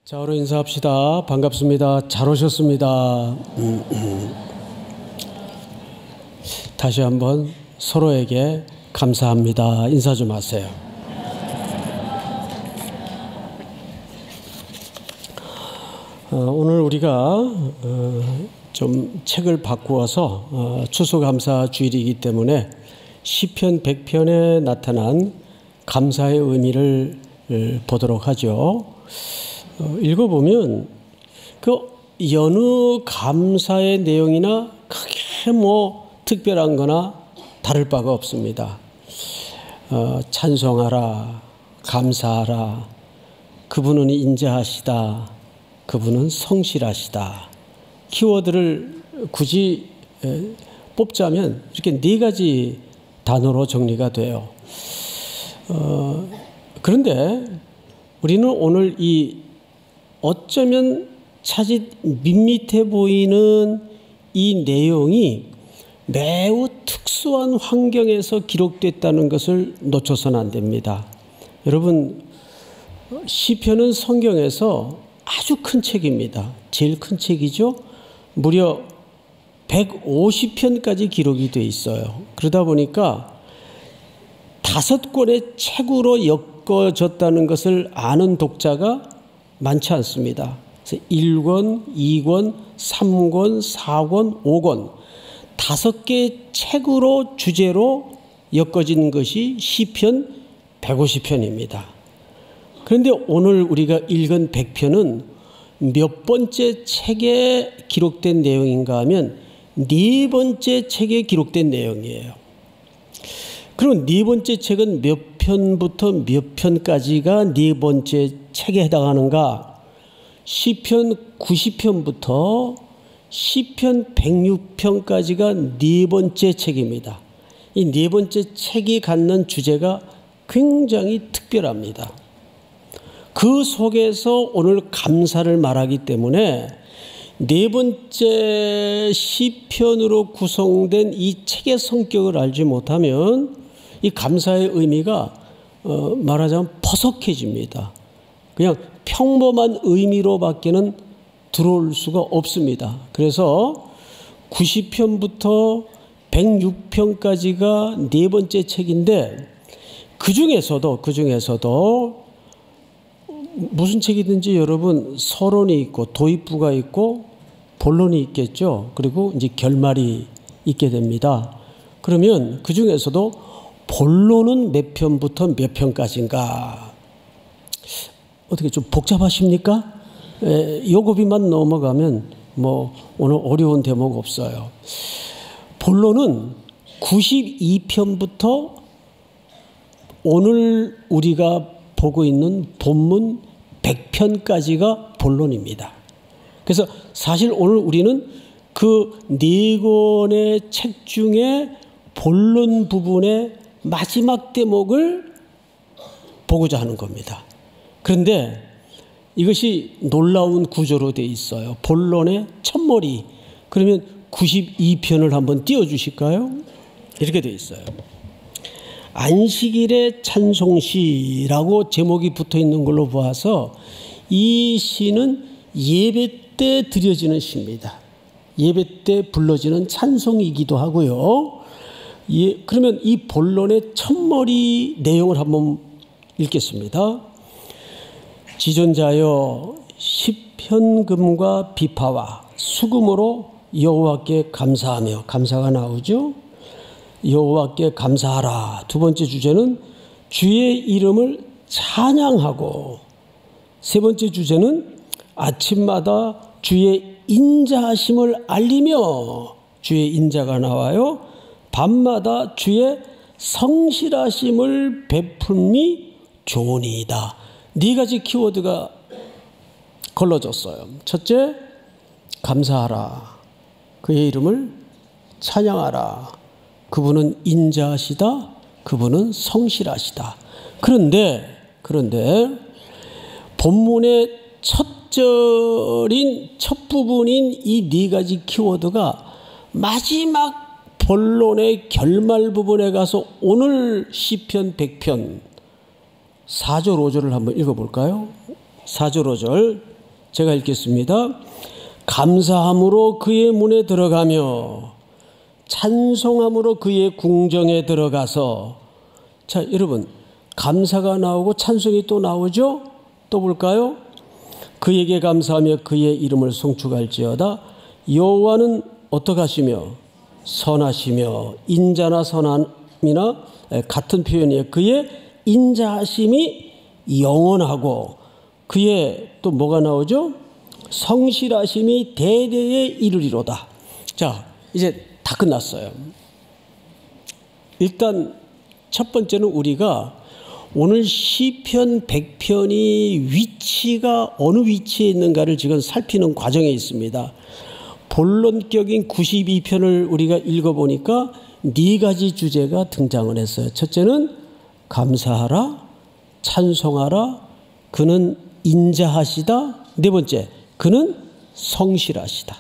자, 오늘 인사합시다. 반갑습니다. 잘 오셨습니다. 다시 한번 서로에게 감사합니다. 인사 좀 하세요. 오늘 우리가 좀 책을 바꾸어서 추수감사 주일이기 때문에 시편 100편에 나타난 감사의 의미를 보도록 하죠. 읽어보면 그 여느 감사의 내용이나 크게 특별한 거나 다를 바가 없습니다. 찬송하라, 감사하라, 그분은 인자하시다, 그분은 성실하시다. 키워드를 굳이 뽑자면 이렇게 네 가지 단어로 정리가 돼요. 그런데 우리는 오늘 이 어쩌면 차짓 밋밋해 보이는 이 내용이 매우 특수한 환경에서 기록됐다는 것을 놓쳐서는 안 됩니다. 여러분, 시편은 성경에서 아주 큰 책입니다. 제일 큰 책이죠. 무려 150편까지 기록이 돼 있어요. 그러다 보니까 5권의 책으로 엮어졌다는 것을 아는 독자가 많지 않습니다. 그래서 1권, 2권, 3권, 4권, 5권 5개의 책으로 주제로 엮어진 것이 시편 150편입니다. 그런데 오늘 우리가 읽은 100편은 몇 번째 책에 기록된 내용인가 하면 4번째 책에 기록된 내용이에요. 그럼 4번째 책은 몇 편부터 몇 편까지가 4번째 책에 해당하는가? 시편 90편부터 시편 106편까지가 4번째 책입니다. 이 4번째 책이 갖는 주제가 굉장히 특별합니다. 그 속에서 오늘 감사를 말하기 때문에 4번째 시편으로 구성된 이 책의 성격을 알지 못하면 이 감사의 의미가 말하자면 퍼석해집니다. 그냥 평범한 의미로밖에는 들어올 수가 없습니다. 그래서 90편부터 106편까지가 4번째 책인데 그 중에서도 무슨 책이든지 여러분 서론이 있고 도입부가 있고 본론이 있겠죠. 그리고 이제 결말이 있게 됩니다. 그러면 그 중에서도 본론은 몇 편부터 몇 편까지인가? 어떻게 좀 복잡하십니까? 요거비만 넘어가면 오늘 어려운 대목 없어요. 본론은 92편부터 오늘 우리가 보고 있는 본문 100편까지가 본론입니다. 그래서 사실 오늘 우리는 그 4권의 책 중에 본론 부분의 마지막 대목을 보고자 하는 겁니다. 그런데 이것이 놀라운 구조로 되어 있어요. 본론의 첫머리. 그러면 92편을 한번 띄워주실까요? 이렇게 되어 있어요. 안식일의 찬송시라고 제목이 붙어 있는 걸로 보아서 이 시는 예배 때 드려지는 시입니다. 예배 때 불러지는 찬송이기도 하고요. 그러면 이 본론의 첫머리 내용을 한번 읽겠습니다. 지존자여 시편금과 비파와 수금으로 여호와께 감사하며, 감사가 나오죠. 여호와께 감사하라. 두 번째 주제는 주의 이름을 찬양하고, 세 번째 주제는 아침마다 주의 인자하심을 알리며, 주의 인자가 나와요. 밤마다 주의 성실하심을 베풀미 좋으니이다. 4가지 키워드가 걸러졌어요. 첫째, 감사하라. 그의 이름을 찬양하라. 그분은 인자하시다. 그분은 성실하시다. 그런데 본문의 첫 부분인 이 4가지 키워드가 마지막 본론의 결말 부분에 가서 오늘 시편 100편 4절 5절을 한번 읽어볼까요? 4절 5절 제가 읽겠습니다. 감사함으로 그의 문에 들어가며 찬송함으로 그의 궁정에 들어가서. 자, 여러분, 감사가 나오고 찬송이 또 나오죠? 또 볼까요? 그에게 감사하며 그의 이름을 송축할지어다. 여호와는 어떡하시며 선하시며 인자나 선함이나 같은 표현이에요. 그의 인자하심이 영원하고 그의 또 뭐가 나오죠? 성실하심이 대대에 이르리로다. 자, 이제 다 끝났어요. 일단 첫 번째는 우리가 오늘 시편 100편이 위치가 어느 위치에 있는가를 지금 살피는 과정에 있습니다. 본론격인 92편을 우리가 읽어보니까 네 가지 주제가 등장을 했어요. 첫째는 감사하라, 찬송하라, 그는 인자하시다. 네 번째, 그는 성실하시다.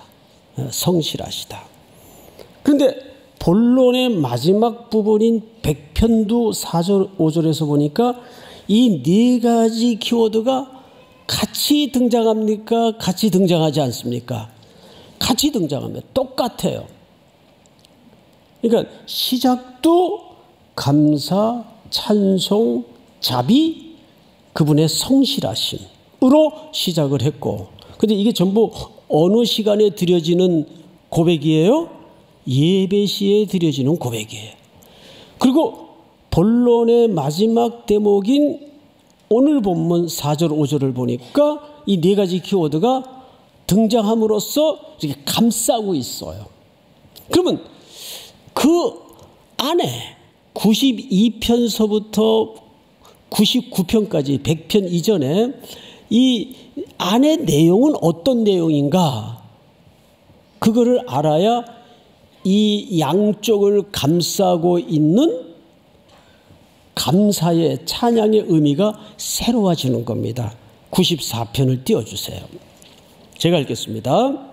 성실하시다. 그런데 본론의 마지막 부분인 100편도 4절 5절에서 보니까 이 네 가지 키워드가 같이 등장합니까? 같이 등장하지 않습니까? 같이 등장합니다. 똑같아요. 그러니까 시작도 감사, 찬송, 자비, 그분의 성실하심으로 시작을 했고, 근데 이게 전부 어느 시간에 드려지는 고백이에요? 예배 시에 드려지는 고백이에요. 그리고 본론의 마지막 대목인 오늘 본문 4절 5절을 보니까 이 네 가지 키워드가 등장함으로써 이렇게 감싸고 있어요. 그러면 그 안에 92편서부터 99편까지 100편 이전에 이 안의 내용은 어떤 내용인가? 그거를 알아야 이 양쪽을 감싸고 있는 감사의 찬양의 의미가 새로워지는 겁니다. 94편을 띄워주세요. 제가 읽겠습니다.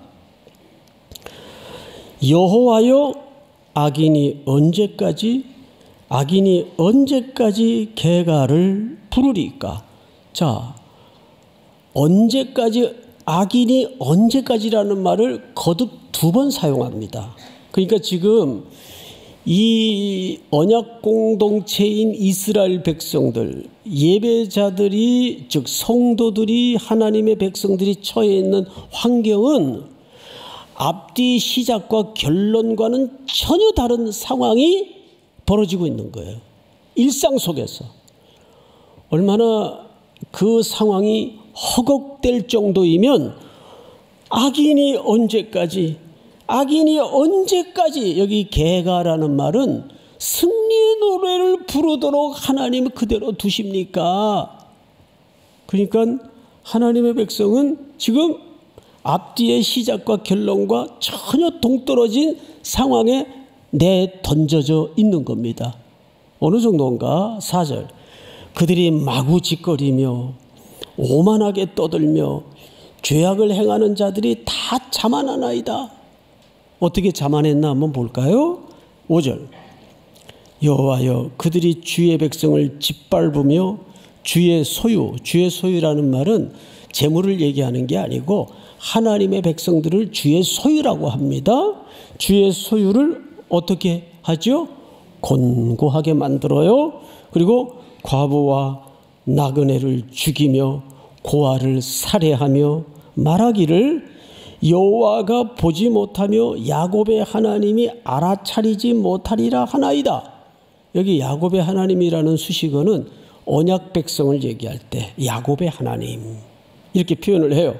여호와여, 악인이 언제까지 개가를 부르리까? 자, 언제까지, 악인이 언제까지라는 말을 거듭 2번 사용합니다. 그러니까 지금 이 언약 공동체인 이스라엘 백성들, 예배자들이, 즉 성도들이, 하나님의 백성들이 처해 있는 환경은 앞뒤 시작과 결론과는 전혀 다른 상황이 벌어지고 있는 거예요. 일상 속에서. 얼마나 그 상황이 허걱될 정도이면 악인이 언제까지, 여기 개가라는 말은 승리의 노래를 부르도록 하나님 그대로 두십니까? 그러니까 하나님의 백성은 지금 앞뒤의 시작과 결론과 전혀 동떨어진 상황에 내던져져 있는 겁니다. 어느 정도인가? 4절. 그들이 마구 짓거리며 오만하게 떠들며 죄악을 행하는 자들이 다 자만하나이다. 어떻게 자만했나 한번 볼까요? 5절. 여호와여, 그들이 주의 백성을 짓밟으며 주의 소유라는 말은 재물을 얘기하는 게 아니고 하나님의 백성들을 주의 소유라고 합니다. 주의 소유를 어떻게 하죠? 곤고하게 만들어요. 그리고 과부와 나그네를 죽이며 고아를 살해하며 말하기를 여호와가 보지 못하며 야곱의 하나님이 알아차리지 못하리라 하나이다. 여기 야곱의 하나님이라는 수식어는 언약 백성을 얘기할 때 야곱의 하나님 이렇게 표현을 해요.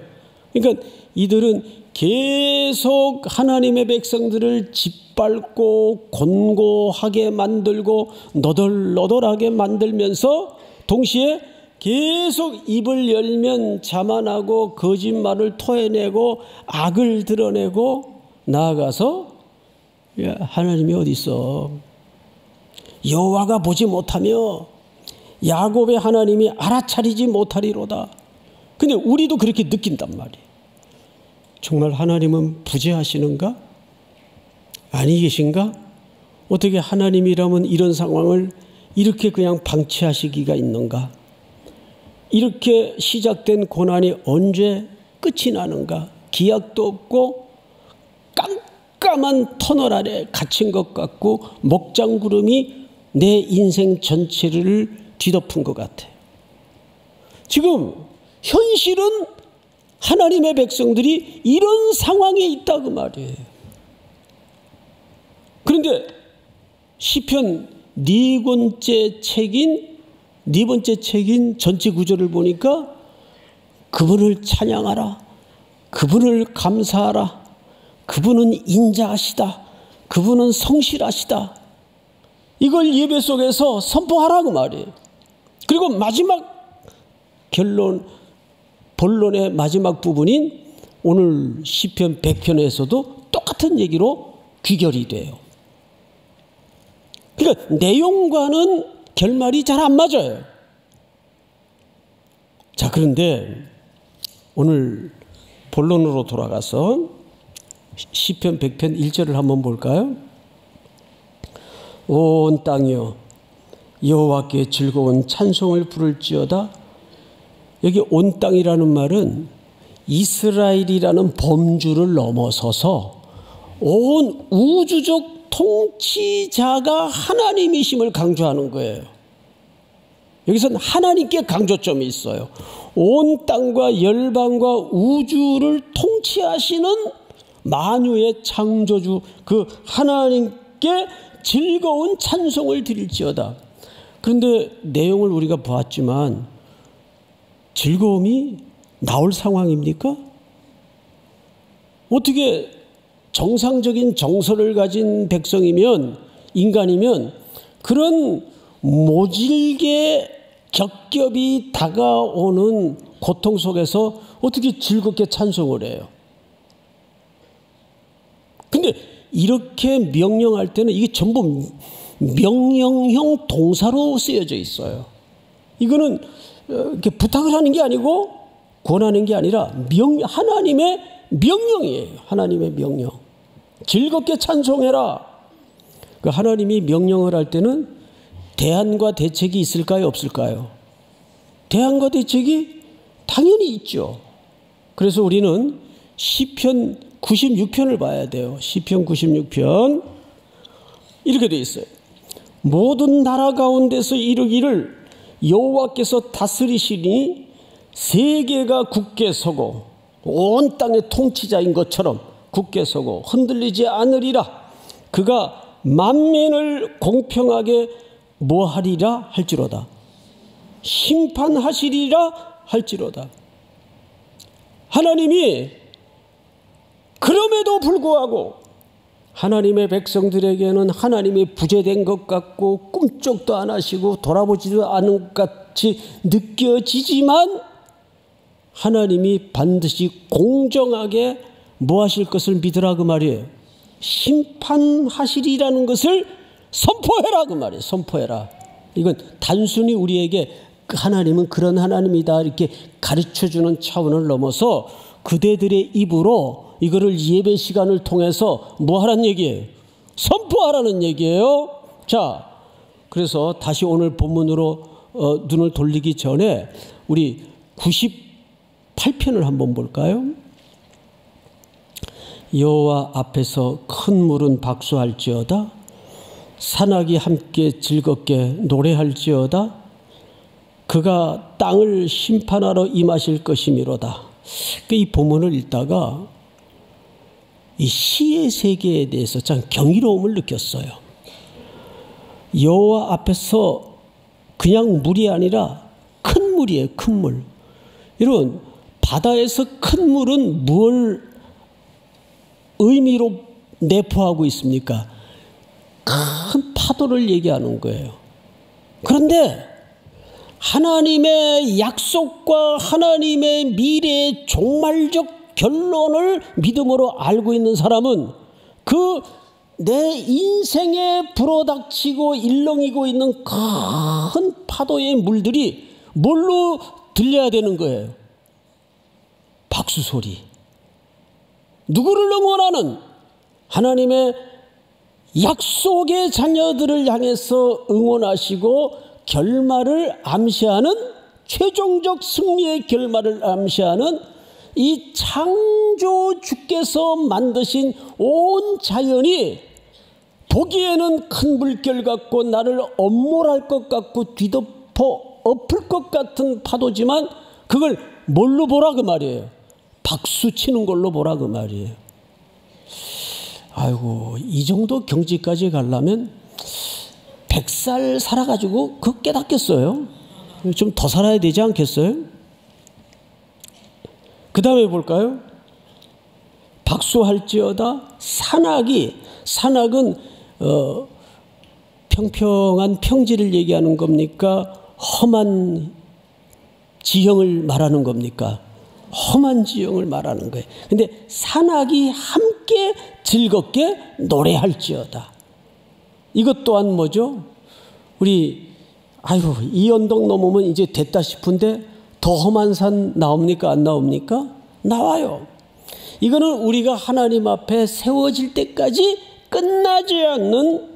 그러니까 이들은 계속 하나님의 백성들을 짓밟고 곤고하게 만들고 너덜너덜하게 만들면서 동시에 계속 입을 열면 자만하고 거짓말을 토해내고 악을 드러내고 나아가서 야, 하나님이 어디 있어? 여호와가 보지 못하며 야곱의 하나님이 알아차리지 못하리로다. 근데 우리도 그렇게 느낀단 말이에요. 정말 하나님은 부재하시는가? 아니 계신가? 어떻게 하나님이라면 이런 상황을 이렇게 그냥 방치하시기가 있는가? 이렇게 시작된 고난이 언제 끝이 나는가? 기약도 없고 깜깜한 터널 아래 갇힌 것 같고 먹장구름이 내 인생 전체를 뒤덮은 것 같아요. 지금 현실은 하나님의 백성들이 이런 상황에 있다고 말이에요. 그런데 시편 네 번째 책인 전체 구절을 보니까 그분을 찬양하라, 그분을 감사하라, 그분은 인자하시다, 그분은 성실하시다, 이걸 예배 속에서 선포하라고 말이에요. 그리고 마지막 본론의 마지막 부분인 오늘 시편 100편에서도 똑같은 얘기로 귀결이 돼요. 그러니까 내용과는 결말이 잘 안 맞아요. 자, 그런데 오늘 본론으로 돌아가서 시편 100편 1절을 한번 볼까요? 온 땅이여 여호와께 즐거운 찬송을 부를지어다. 여기 온 땅이라는 말은 이스라엘이라는 범주를 넘어서서 온 우주적 통치자가 하나님이심을 강조하는 거예요. 여기서는 하나님께 강조점이 있어요. 온 땅과 열방과 우주를 통치하시는 만유의 창조주 그 하나님께 즐거운 찬송을 드릴지어다. 그런데 내용을 우리가 보았지만 즐거움이 나올 상황입니까? 어떻게 정상적인 정서를 가진 백성이면, 인간이면 그런 모질게 겹겹이 다가오는 고통 속에서 어떻게 즐겁게 찬송을 해요? 근데 이렇게 명령할 때는 이게 전부 명령형 동사로 쓰여져 있어요. 이거는 이렇게 부탁을 하는 게 아니고 권하는 게 아니라 하나님의 명령이에요. 하나님의 명령. 즐겁게 찬송해라. 그 하나님이 명령을 할 때는 대안과 대책이 있을까요? 없을까요? 대안과 대책이 당연히 있죠. 그래서 우리는 시편 96편을 봐야 돼요. 시편 96편 이렇게 되어 있어요. 모든 나라 가운데서 이르기를 여호와께서 다스리시니 세계가 굳게 서고 온 땅의 통치자인 것처럼 굳게 서고 흔들리지 않으리라. 그가 만민을 공평하게 뭐하리라 할지로다. 심판하시리라 할지로다. 하나님이 그럼에도 불구하고 하나님의 백성들에게는 하나님이 부재된 것 같고 꿈쩍도 안 하시고 돌아보지도 않은 것 같이 느껴지지만 하나님이 반드시 공정하게 뭐 하실 것을 믿으라 그 말이에요. 심판하시리라는 것을 선포해라 그 말이에요. 선포해라. 이건 단순히 우리에게 하나님은 그런 하나님이다 이렇게 가르쳐주는 차원을 넘어서 그대들의 입으로 이거를 예배 시간을 통해서 뭐 하라는 얘기예요? 선포하라는 얘기예요. 자, 그래서 다시 오늘 본문으로 눈을 돌리기 전에 우리 98편을 한번 볼까요? 여호와 앞에서 큰 물은 박수할지어다. 산악이 함께 즐겁게 노래할지어다. 그가 땅을 심판하러 임하실 것이미로다. 이 본문을 읽다가 이 시의 세계에 대해서 참 경이로움을 느꼈어요. 여호와 앞에서 그냥 물이 아니라 큰 물이에요. 큰 물. 여러분, 바다에서 큰 물은 뭘 의미로 내포하고 있습니까? 큰 파도를 얘기하는 거예요. 그런데 하나님의 약속과 하나님의 미래의 종말적 결론을 믿음으로 알고 있는 사람은 그 내 인생에 불어닥치고 일렁이고 있는 큰 파도의 물들이 뭘로 들려야 되는 거예요? 박수 소리. 누구를 응원하는? 하나님의 약속의 자녀들을 향해서 응원하시고 결말을 암시하는, 최종적 승리의 결말을 암시하는 이 창조주께서 만드신 온 자연이 보기에는 큰 물결 같고 나를 엄몰할 것 같고 뒤덮어 엎을 것 같은 파도지만 그걸 뭘로 보라 그 말이에요. 박수 치는 걸로 보라 그 말이에요. 아이고, 이 정도 경지까지 가려면 100살 살아가지고 그거 깨닫겠어요? 좀 더 살아야 되지 않겠어요? 그 다음에 볼까요? 박수할지어다 산악은 평평한 평지를 얘기하는 겁니까? 험한 지형을 말하는 겁니까? 험한 지형을 말하는 거예요. 근데 산악이 함께 즐겁게 노래할지어다. 이것 또한 뭐죠? 우리 아이고 이 언덕 넘으면 이제 됐다 싶은데 더 험한 산 나옵니까? 안 나옵니까? 나와요. 이거는 우리가 하나님 앞에 세워질 때까지 끝나지 않는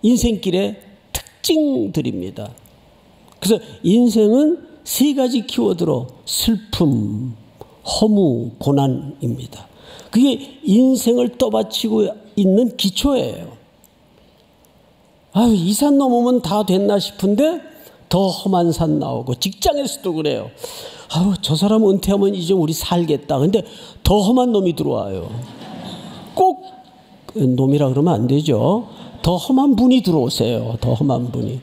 인생길의 특징들입니다. 그래서 인생은 세 가지 키워드로 슬픔, 허무, 고난입니다. 그게 인생을 떠받치고 있는 기초예요. 아유, 이 산 넘으면 다 됐나 싶은데 더 험한 산 나오고, 직장에서도 그래요. 아유, 저 사람 은퇴하면 이제 우리 살겠다. 근데 더 험한 놈이 들어와요. 꼭 놈이라 그러면 안 되죠. 더 험한 분이 들어오세요. 더 험한 분이.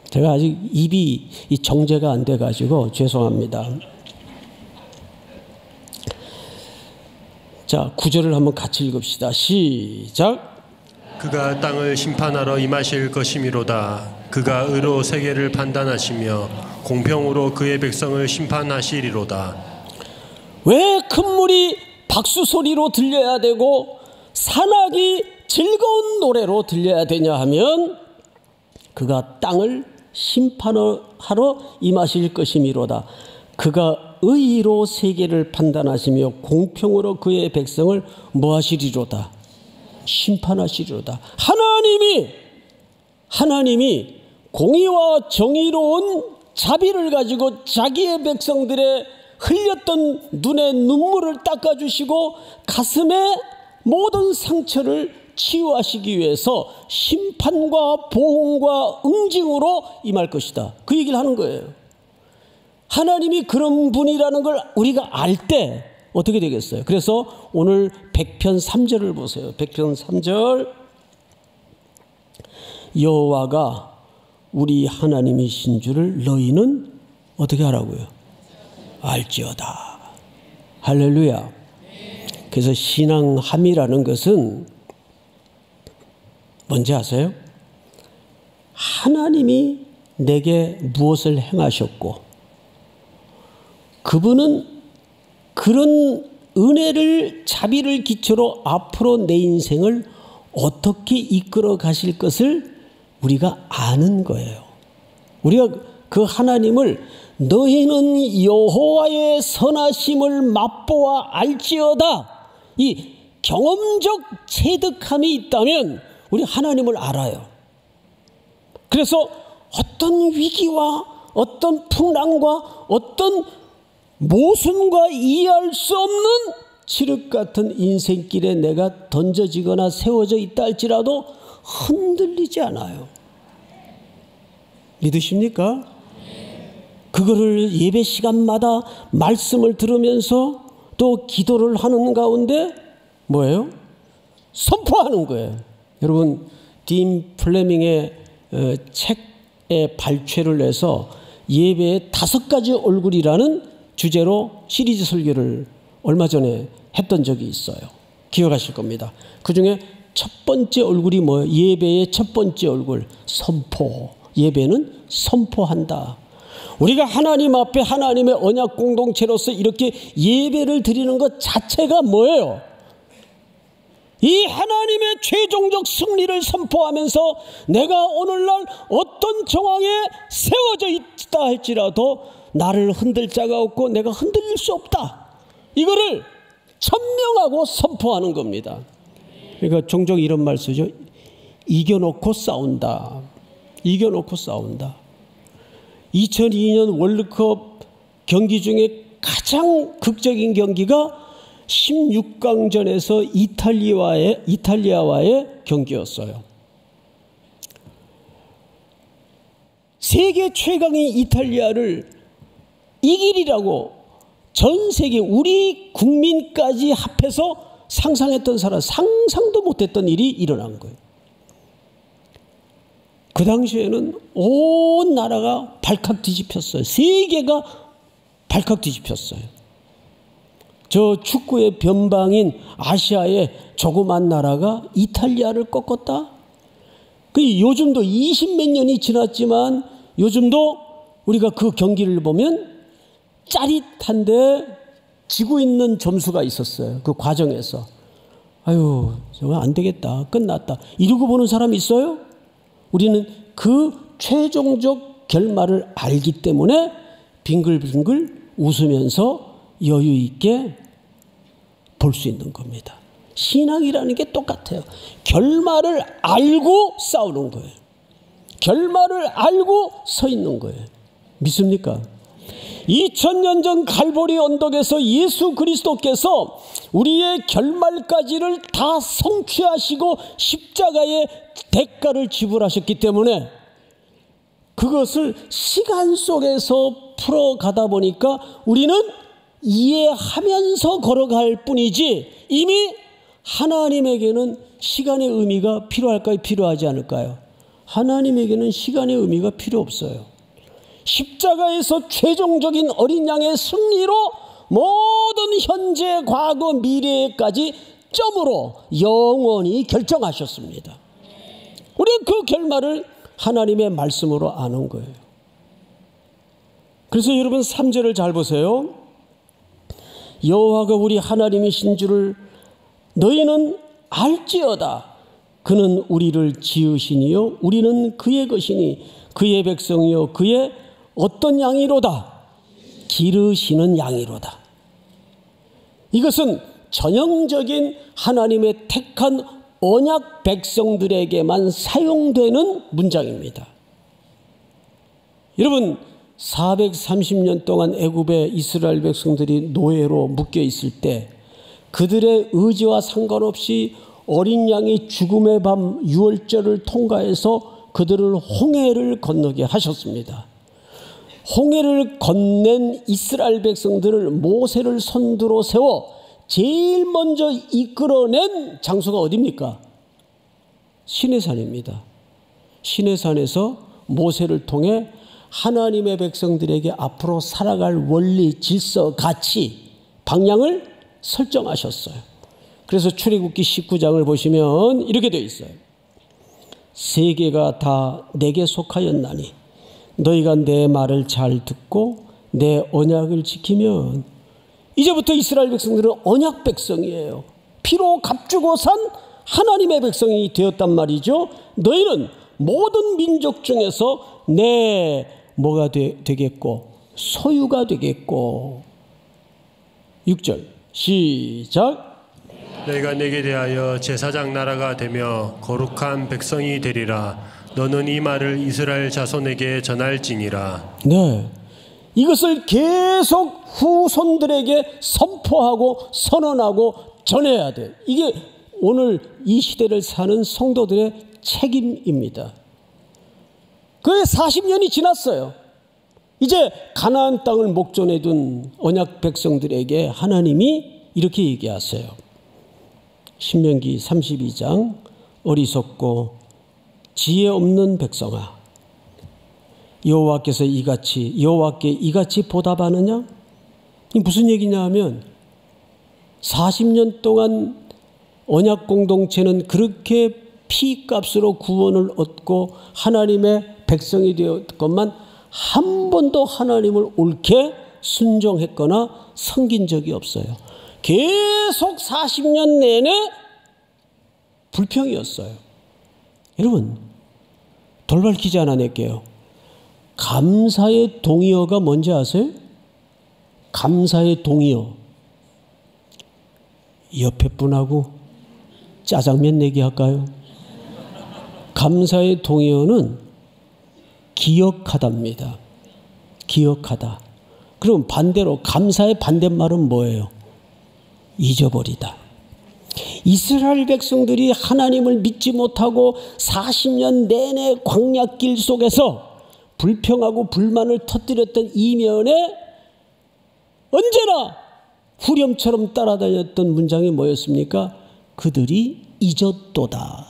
제가 아직 입이 정제가 안 돼가지고 죄송합니다. 자, 9절을 한번 같이 읽읍시다. 시작. 그가 땅을 심판하러 임하실 것이미로다. 그가 의로 세계를 판단하시며 공평으로 그의 백성을 심판하시리로다. 왜 큰 물이 박수 소리로 들려야 되고 산악이 즐거운 노래로 들려야 되냐 하면 그가 땅을 심판하러 임하실 것이미로다. 그가 의로 세계를 판단하시며 공평으로 그의 백성을 뭐하시리로다. 심판하시리로다. 하나님이 공의와 정의로운 자비를 가지고 자기의 백성들의 흘렸던 눈의 눈물을 닦아주시고 가슴의 모든 상처를 치유하시기 위해서 심판과 보응과 응징으로 임할 것이다. 그 얘기를 하는 거예요. 하나님이 그런 분이라는 걸 우리가 알 때 어떻게 되겠어요? 그래서 오늘 100편 3절을 보세요. 100편 3절. 여호와가 우리 하나님이신 줄을 너희는 어떻게 하라고요? 알지어다. 할렐루야. 그래서 신앙함이라는 것은 뭔지 아세요? 하나님이 내게 무엇을 행하셨고 그분은 그런 은혜를 자비를 기초로 앞으로 내 인생을 어떻게 이끌어 가실 것을 우리가 아는 거예요. 우리가 그 하나님을 너희는 여호와의 선하심을 맛보아 알지어다. 이 경험적 체득함이 있다면 우리 하나님을 알아요. 그래서 어떤 위기와 어떤 풍랑과 어떤 모순과 이해할 수 없는 칠흑 같은 인생길에 내가 던져지거나 세워져 있다 할지라도 흔들리지 않아요. 믿으십니까? 그거를 예배 시간마다 말씀을 들으면서 또 기도를 하는 가운데 뭐예요? 선포하는 거예요. 여러분 딘 플레밍의 책에 발췌를 해서 예배의 5가지 얼굴이라는 주제로 시리즈 설교를 얼마 전에 했던 적이 있어요. 기억하실 겁니다. 그 중에 첫 번째 얼굴이 뭐예요? 예배의 첫 번째 얼굴, 선포. 예배는 선포한다. 우리가 하나님 앞에 하나님의 언약 공동체로서 이렇게 예배를 드리는 것 자체가 뭐예요? 이 하나님의 최종적 승리를 선포하면서 내가 오늘날 어떤 정황에 세워져 있다 할지라도 나를 흔들 자가 없고 내가 흔들릴 수 없다. 이거를 천명하고 선포하는 겁니다. 그러니까 종종 이런 말 쓰죠. 이겨놓고 싸운다. 이겨놓고 싸운다. 2002년 월드컵 경기 중에 가장 극적인 경기가 16강전에서 이탈리아와의 경기였어요. 세계 최강의 이탈리아를 이기리라고 전 세계 우리 국민까지 합해서 상상했던 사람, 상상도 못했던 일이 일어난 거예요. 그 당시에는 온 나라가 발칵 뒤집혔어요. 세계가 발칵 뒤집혔어요. 저 축구의 변방인 아시아의 조그만 나라가 이탈리아를 꺾었다? 요즘도 20몇 년이 지났지만 요즘도 우리가 그 경기를 보면 짜릿한데 지고 있는 점수가 있었어요. 그 과정에서. 아유, 정말 안 되겠다. 끝났다. 이러고 보는 사람이 있어요? 우리는 그 최종적 결말을 알기 때문에 빙글빙글 웃으면서 여유 있게 볼 수 있는 겁니다. 신앙이라는 게 똑같아요. 결말을 알고 싸우는 거예요. 결말을 알고 서 있는 거예요. 믿습니까? 2000년 전 갈보리 언덕에서 예수 그리스도께서 우리의 결말까지를 다 성취하시고 십자가의 대가를 지불하셨기 때문에 그것을 시간 속에서 풀어가다 보니까 우리는 이해하면서 걸어갈 뿐이지 이미 하나님에게는 시간의 의미가 필요할까요? 필요하지 않을까요? 하나님에게는 시간의 의미가 필요 없어요. 십자가에서 최종적인 어린 양의 승리로 모든 현재, 과거, 미래까지 점으로 영원히 결정하셨습니다. 우리는 그 결말을 하나님의 말씀으로 아는 거예요. 그래서 여러분 3절을 잘 보세요. 여호와가 우리 하나님이신 줄을 너희는 알지어다. 그는 우리를 지으시니요 우리는 그의 것이니 그의 백성이요 그의 어떤 양이로다? 기르시는 양이로다. 이것은 전형적인 하나님의 택한 언약 백성들에게만 사용되는 문장입니다. 여러분 430년 동안 애굽의 이스라엘 백성들이 노예로 묶여 있을 때 그들의 의지와 상관없이 어린 양이 죽음의 밤 유월절을 통과해서 그들을 홍해를 건너게 하셨습니다. 홍해를 건넨 이스라엘 백성들을 모세를 선두로 세워 제일 먼저 이끌어낸 장소가 어디입니까? 시내산입니다. 시내산에서 모세를 통해 하나님의 백성들에게 앞으로 살아갈 원리, 질서, 가치, 방향을 설정하셨어요. 그래서 출애굽기 19장을 보시면 이렇게 되어 있어요. 세계가 다 내게 속하였나니 너희가 내 말을 잘 듣고 내 언약을 지키면 이제부터 이스라엘 백성들은 언약 백성이에요. 피로 값주고 산 하나님의 백성이 되었단 말이죠. 너희는 모든 민족 중에서 내 뭐가 되겠고 소유가 되겠고. 6절 시작. 너희가 내게 대하여 제사장 나라가 되며 거룩한 백성이 되리라. 너는 이 말을 이스라엘 자손에게 전할지니라. 네, 이것을 계속 후손들에게 선포하고 선언하고 전해야 돼. 이게 오늘 이 시대를 사는 성도들의 책임입니다. 그게 40년이 지났어요. 이제 가나안 땅을 목전에 둔 언약 백성들에게 하나님이 이렇게 얘기하세요. 신명기 32장 어리석고 지혜 없는 백성아, 여호와께 이같이 보답하느냐? 이 무슨 얘기냐 하면 40년 동안 언약 공동체는 그렇게 피값으로 구원을 얻고 하나님의 백성이 되었건만 한 번도 하나님을 옳게 순종했거나 섬긴 적이 없어요. 계속 40년 내내 불평이었어요. 여러분, 돌발 퀴즈 하나 낼게요. 감사의 동의어가 뭔지 아세요? 감사의 동의어. 옆에 분하고 짜장면 내기 할까요? 감사의 동의어는 기억하다입니다. 기억하다. 그럼 반대로 감사의 반대말은 뭐예요? 잊어버리다. 이스라엘 백성들이 하나님을 믿지 못하고 40년 내내 광야길 속에서 불평하고 불만을 터뜨렸던 이면에 언제나 후렴처럼 따라다녔던 문장이 뭐였습니까? 그들이 잊었도다.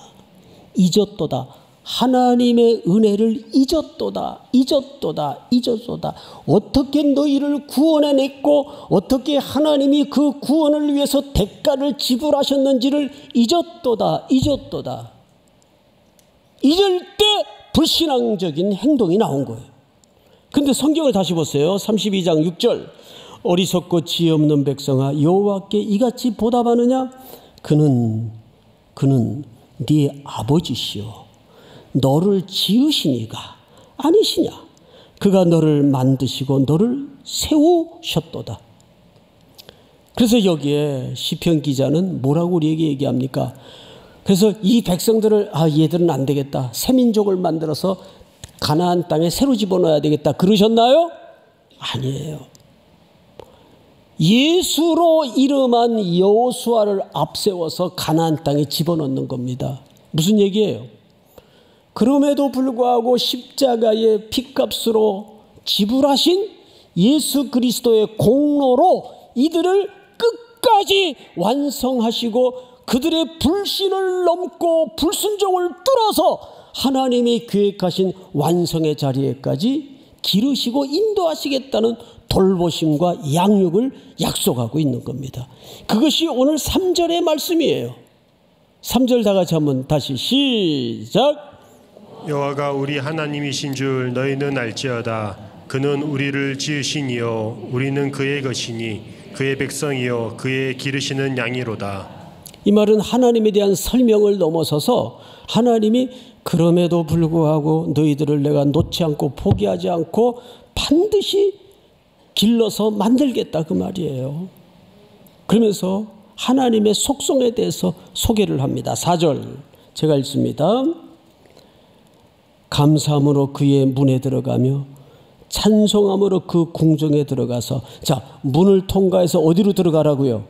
잊었도다. 하나님의 은혜를 잊었도다. 잊었도다. 잊었도다. 어떻게 너희를 구원해냈고 어떻게 하나님이 그 구원을 위해서 대가를 지불하셨는지를 잊었도다. 잊었도다. 잊을 때 불신앙적인 행동이 나온 거예요. 근데 성경을 다시 보세요. 32장 6절. 어리석고 지혜 없는 백성아 여호와께 이같이 보답하느냐? 그는 네 아버지시오. 너를 지으시니가 아니시냐? 그가 너를 만드시고 너를 세우셨도다. 그래서 여기에 시편 기자는 뭐라고 우리에게 얘기합니까? 그래서 이 백성들을 얘들은 안 되겠다. 새 민족을 만들어서 가나안 땅에 새로 집어넣어야 되겠다. 그러셨나요? 아니에요. 예수로 이름한 여호수아를 앞세워서 가나안 땅에 집어넣는 겁니다. 무슨 얘기예요? 그럼에도 불구하고 십자가의 피값으로 지불하신 예수 그리스도의 공로로 이들을 끝까지 완성하시고 그들의 불신을 넘고 불순종을 뚫어서 하나님이 계획하신 완성의 자리에까지 기르시고 인도하시겠다는 돌보심과 양육을 약속하고 있는 겁니다. 그것이 오늘 3절의 말씀이에요. 3절 다 같이 한번 다시 시작. 여호와가 우리 하나님이신 줄 너희는 알지어다. 그는 우리를 지으시니요 우리는 그의 것이니 그의 백성이요 그의 기르시는 양이로다. 이 말은 하나님에 대한 설명을 넘어서서 하나님이 그럼에도 불구하고 너희들을 내가 놓지 않고 포기하지 않고 반드시 길러서 만들겠다 그 말이에요. 그러면서 하나님의 속성에 대해서 소개를 합니다. 4절 제가 읽습니다. 감사함으로 그의 문에 들어가며 찬송함으로 그 궁정에 들어가서, 자, 문을 통과해서 어디로 들어가라고요?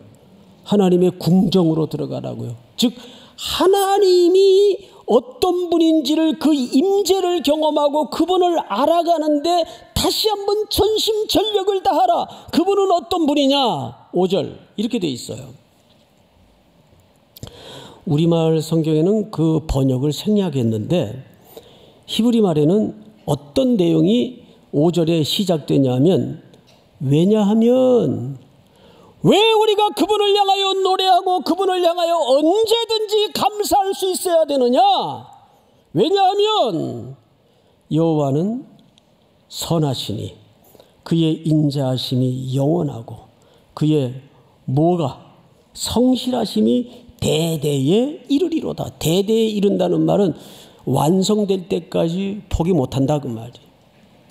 하나님의 궁정으로 들어가라고요. 즉 하나님이 어떤 분인지를 그 임재를 경험하고 그분을 알아가는데 다시 한번 전심전력을 다하라. 그분은 어떤 분이냐? 5절 이렇게 돼 있어요. 우리말 성경에는 그 번역을 생략했는데 히브리 말에는 어떤 내용이 5절에 시작되냐면, 왜냐하면 왜 우리가 그분을 향하여 노래하고 그분을 향하여 언제든지 감사할 수 있어야 되느냐? 왜냐하면 여호와는 선하시니 그의 인자하심이 영원하고 그의 뭐가? 성실하심이 대대에 이르리로다. 대대에 이른다는 말은 완성될 때까지 포기 못한다 그 말이에요.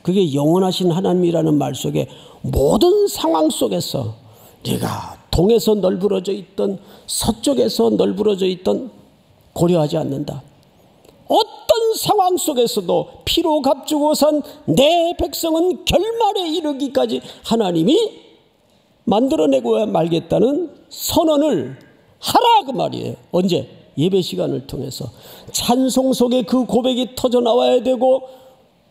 그게 영원하신 하나님이라는 말 속에 모든 상황 속에서 네가 동에서 널브러져 있던 서쪽에서 널브러져 있던 고려하지 않는다. 어떤 상황 속에서도 피로 값주고 산 내 백성은 결말에 이르기까지 하나님이 만들어내고 말겠다는 선언을 하라 그 말이에요. 언제? 예배 시간을 통해서 찬송 속에 그 고백이 터져 나와야 되고,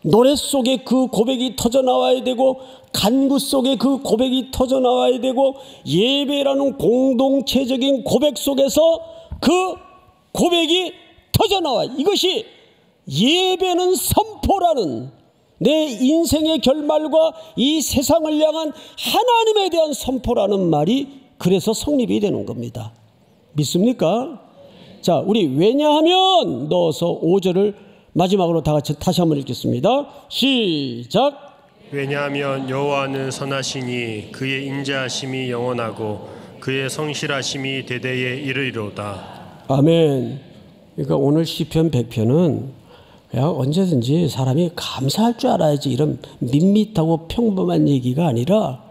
노래 속에 그 고백이 터져 나와야 되고, 간구 속에 그 고백이 터져 나와야 되고, 예배라는 공동체적인 고백 속에서 그 고백이 터져 나와. 이것이 예배는 선포라는, 내 인생의 결말과 이 세상을 향한 하나님에 대한 선포라는 말이 그래서 성립이 되는 겁니다. 믿습니까? 자, 우리 왜냐하면 넣어서 5절을 마지막으로 다 같이 다시 한번 읽겠습니다. 시작. 왜냐하면 여호와는 선하시니 그의 인자하심이 영원하고 그의 성실하심이 대대에 이르리로다. 아멘. 그러니까 오늘 시편 100편은 그냥 언제든지 사람이 감사할 줄 알아야지 이런 밋밋하고 평범한 얘기가 아니라,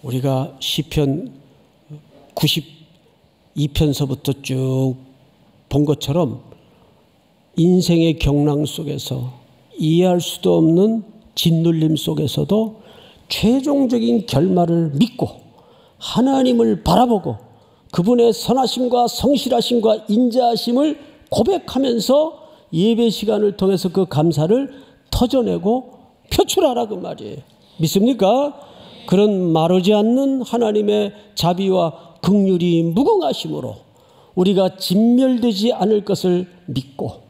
우리가 시편 92편서부터 쭉 본 것처럼 인생의 경랑 속에서 이해할 수도 없는 짓눌림 속에서도 최종적인 결말을 믿고 하나님을 바라보고 그분의 선하심과 성실하심과 인자하심을 고백하면서 예배 시간을 통해서 그 감사를 터져내고 표출하라 그 말이에요. 믿습니까? 그런 마르지 않는 하나님의 자비와 긍휼이 무궁하심으로 우리가 진멸되지 않을 것을 믿고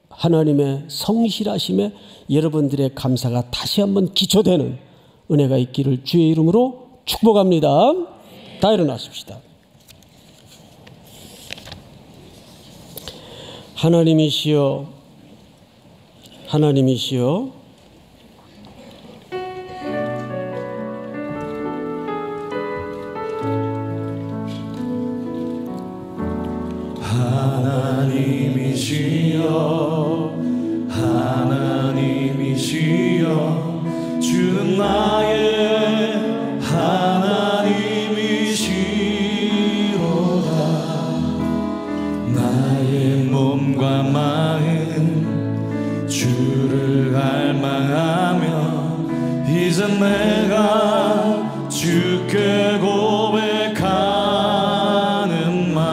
하나님의 성실하심에 여러분들의 감사가 다시 한번 기초되는 은혜가 있기를 주의 이름으로 축복합니다. 다 일어나십시다. 하나님이시여, 하나님이시여, 하나님이시여, 하나님이시여, 주는 나의 하나님이시로다. 나의 몸과 마음 주를 갈망하며 이제 내가 주께 고백하는 말,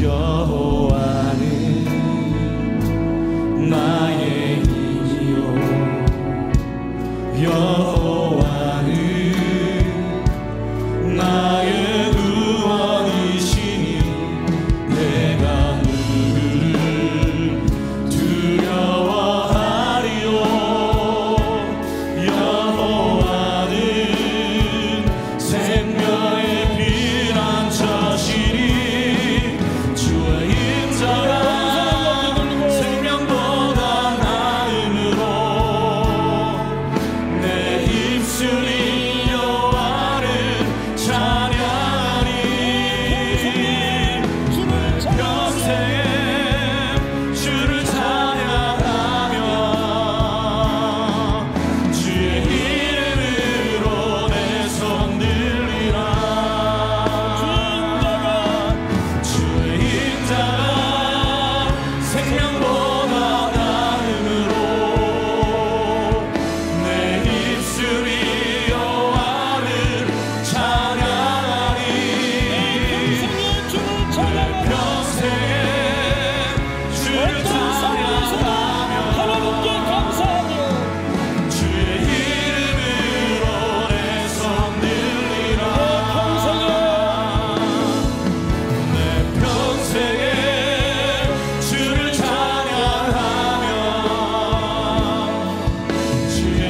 여호와는 나의 힘이요, 여호와는 나의 구원이시니 내가 누구를 두려워하리요. 여호와는 생명의 피난처시니 주의 인자가 생명보다 나음으로 내 입술이 여호와를 찬양하리. 평생에 주를 찬양하며 주의 이름으로 내 손 들리라. 주의 인자가 생명보다 나음으로 내 입술이 여호와를 찬양하리. 평생에 주를 찬양하며 하나님께 감사하며 주의 이름으로 내 손 들리라. 내 평생에 주를 찬양하며 주의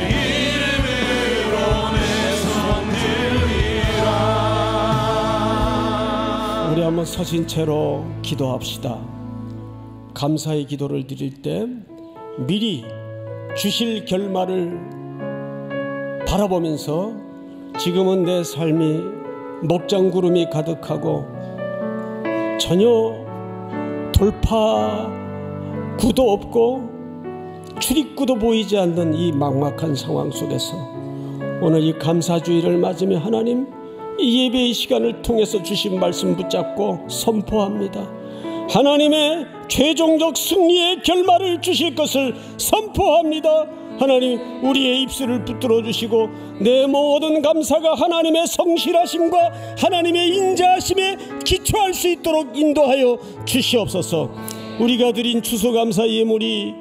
이름으로 내 손 들리라. 우리 한번 서신 채로 기도합시다. 감사의 기도를 드릴 때 미리 주실 결말을 바라보면서 지금은 내 삶이 먹장구름이 가득하고 전혀 돌파구도 없고 출입구도 보이지 않는 이 막막한 상황 속에서 오늘 이 감사주의를 맞으며 하나님 이 예배의 시간을 통해서 주신 말씀 붙잡고 선포합니다. 하나님의 최종적 승리의 결말을 주실 것을 선포합니다. 하나님, 우리의 입술을 붙들어 주시고 내 모든 감사가 하나님의 성실하심과 하나님의 인자하심에 기초할 수 있도록 인도하여 주시옵소서. 우리가 드린 추수감사 예물이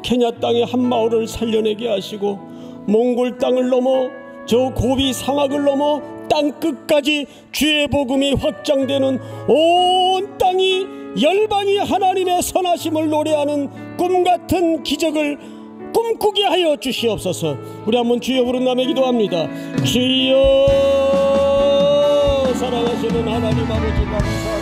케냐 땅의 한 마을을 살려내게 하시고 몽골 땅을 넘어 저 고비 사막을 넘어 땅 끝까지 주의 복음이 확장되는 온 땅이 열방이 하나님의 선하심을 노래하는 꿈같은 기적을 꿈꾸게 하여 주시옵소서. 우리 한번 주여 부른다며 기도합니다. 주여, 사랑하시는 하나님 아버지 감사합니다.